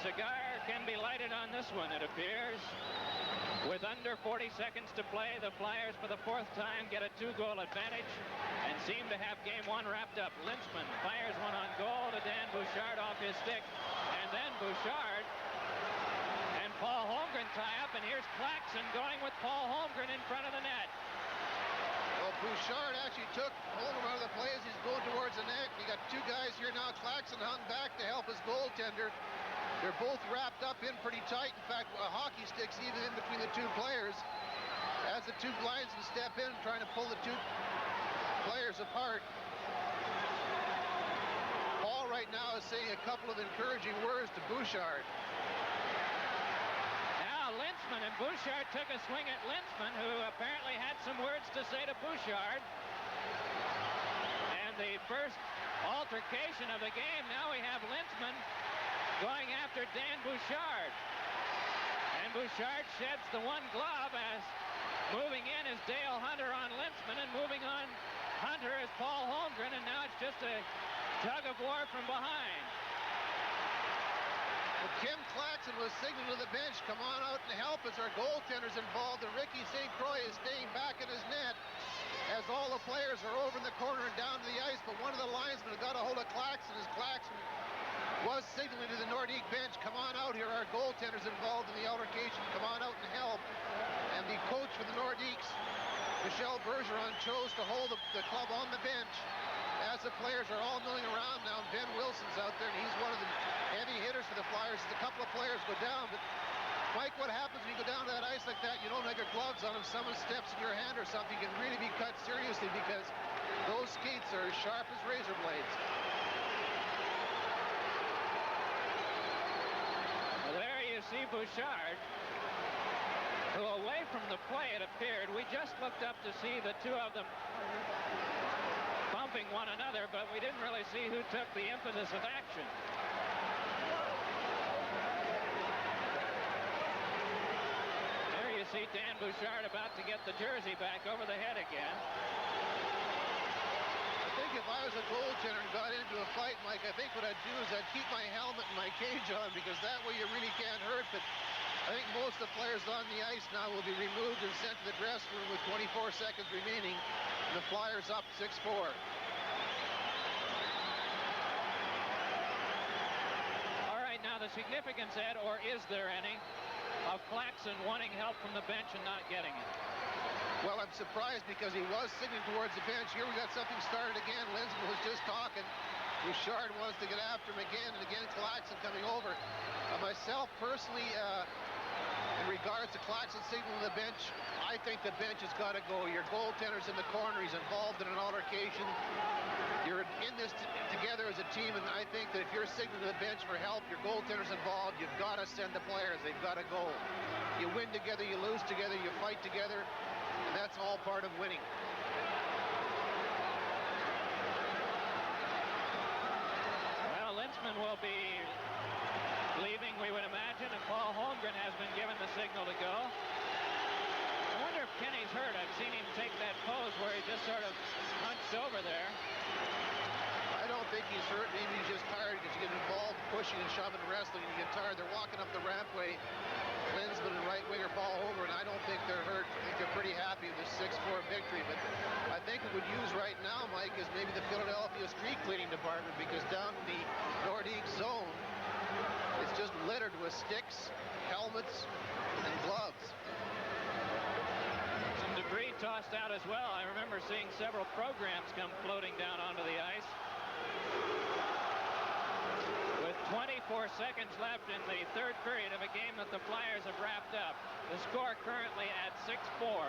cigar can be lighted on this one, it appears. With under 40 seconds to play, the Flyers for the fourth time get a 2-goal advantage and seem to have game one wrapped up. Linseman fires one on goal to Dan Bouchard off his stick, and then Bouchard and Paul Holmgren tie up, and here's Clackson going with Paul Holmgren in front of the net. Well, Bouchard actually took Holmgren out of the play as he's going towards the net. You got two guys here now. Clackson hung back to help his goaltender. They're both wrapped up in pretty tight. In fact, a hockey stick's even in between the two players. As the two linesmen step in, trying to pull the two players apart. Paul right now is saying a couple of encouraging words to Bouchard. Now Linseman and Bouchard took a swing at Linseman, who apparently had some words to say to Bouchard. And the first altercation of the game, now we have Linseman going after Dan Bouchard. And Bouchard sheds the one glove as moving in is Dale Hunter on Linseman, and moving on Hunter is Paul Holmgren, and now it's just a tug of war from behind. Well, Kim Clackson was signaling to the bench, come on out and help us, our goaltender's involved, and Ricky St. Croix is staying back in his net as all the players are over in the corner and down to the ice, but one of the linesmen got a hold of Clackson as Clackson was signaling to the Nordique bench, come on out here, our goaltender's involved in the altercation, come on out and help. And the coach for the Nordiques, Michel Bergeron, chose to hold the club on the bench as the players are all milling around now. Ben Wilson's out there, and he's one of the heavy hitters for the Flyers. A couple of players go down, but Mike, what happens when you go down to that ice like that? You don't have your gloves on. If someone steps in your hand or something, you can really be cut seriously because those skates are as sharp as razor blades. There you see Bouchard, who away from the play, it appeared. We just looked up to see the two of them bumping one another, but we didn't really see who took the impetus of action. There you see Dan Bouchard about to get the jersey back over the head again. I think if I was a goaltender and got into a fight, Mike, I think what I'd do is I'd keep my helmet and my cage on, because that way you really can't hurt. But I think most of the players on the ice now will be removed and sent to the dressing room with 24 seconds remaining. And the Flyers up 6-4. All right, now the significance, Ed, or is there any, of Clackson wanting help from the bench and not getting it? Well, I'm surprised because he was signaling towards the bench. Here we got something started again. Linseman was just talking. Bouchard wants to get after him again, and again Clackson coming over. Myself, personally, in regards to Clackson signaling the bench, I think the bench has got to go. Your goaltender's in the corner. He's involved in an altercation. You're in this together as a team, and I think that if you're signaling to the bench for help, your goaltender's involved, you've got to send the players. They've got to go. You win together, you lose together, you fight together. And that's all part of winning. Well, Linseman will be leaving, we would imagine, and Paul Holmgren has been given the signal to go. I wonder if Kenny's hurt. I've seen him take that pose where he just sort of hunched over there. I don't think he's hurt. Maybe he's just tired because you get involved pushing and shoving and wrestling and you get tired. They're walking up the rampway. Linseman and right winger Paul Holmgren, I don't think they're hurt. I think they're pretty happy with this 6-4 victory. But I think what we'd use right now, Mike, is maybe the Philadelphia street cleaning department, because down in the Nordique zone, it's just littered with sticks, helmets, and gloves. Some debris tossed out as well. I remember seeing several programs come floating down onto the ice. With 24 seconds left in the third period of a game that the Flyers have wrapped up. The score currently at 6-4.